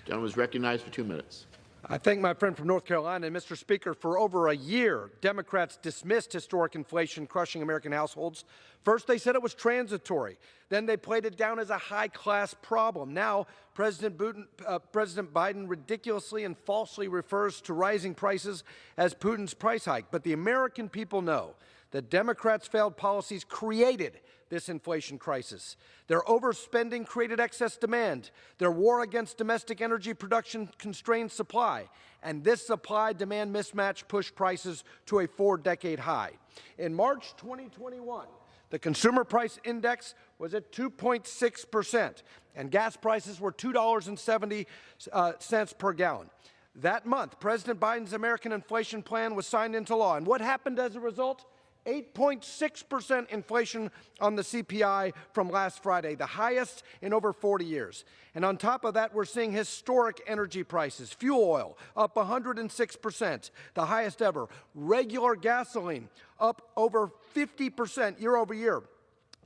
Gentleman is recognized for 2 minutes. I thank my friend from North Carolina. And Mr. Speaker, for over a year, Democrats dismissed historic inflation crushing American households. First, they said it was transitory. Then they played it down as a high-class problem. Now, President Biden ridiculously and falsely refers to rising prices as Putin's price hike. But the American people know that Democrats' failed policies created this inflation crisis. Their overspending created excess demand. Their war against domestic energy production constrained supply. And this supply-demand mismatch pushed prices to a 4-decade high. In March 2021, the Consumer Price Index was at 2.6%, and gas prices were $2.70 per gallon. That month, President Biden's American inflation plan was signed into law. And what happened as a result? 8.6% inflation on the CPI from last Friday, the highest in over 40 years. And on top of that, we're seeing historic energy prices. Fuel oil up 106%, the highest ever. Regular gasoline up over 50% year over year.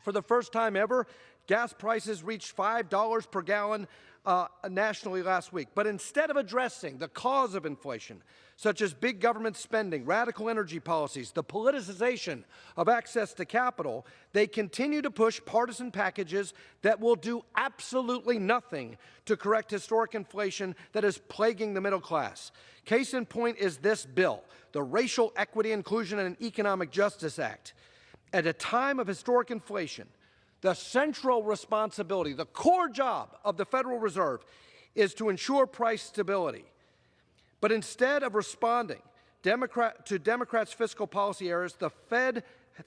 For the first time ever, gas prices reached $5 per gallon nationally last week. But instead of addressing the cause of inflation, such as big government spending, radical energy policies, the politicization of access to capital, they continue to push partisan packages that will do absolutely nothing to correct historic inflation that is plaguing the middle class. Case in point is this bill, the Racial Equity, Inclusion, and Economic Justice Act. At a time of historic inflation, the central responsibility, the core job of the Federal Reserve is to ensure price stability. But instead of responding to Democrats' fiscal policy errors, the Fed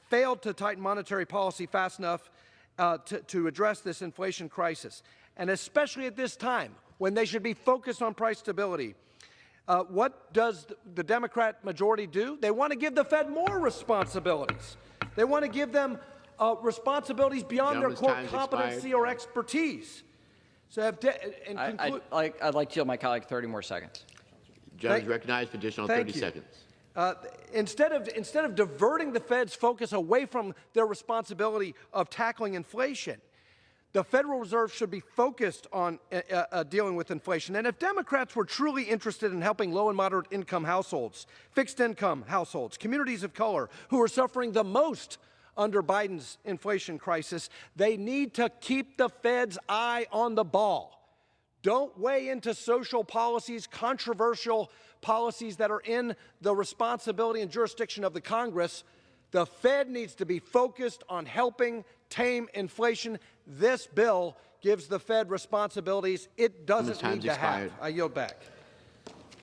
failed to tighten monetary policy fast enough to address this inflation crisis. And especially at this time, when they should be focused on price stability, what does the Democrat majority do? They want to give the Fed more responsibilities. They want to give them responsibilities beyond their core competency or expertise. So, I'd like to yield my colleague 30 more seconds. Gentleman is recognized for additional 30 seconds. Instead of diverting the Fed's focus away from their responsibility of tackling inflation, the Federal Reserve should be focused on dealing with inflation. And if Democrats were truly interested in helping low and moderate income households, fixed income households, communities of color who are suffering the most under Biden's inflation crisis, they need to keep the Fed's eye on the ball. Don't weigh into social policies, controversial policies that are in the responsibility and jurisdiction of the Congress. The Fed needs to be focused on helping tame inflation. This bill gives the Fed responsibilities it doesn't need to have. I yield back.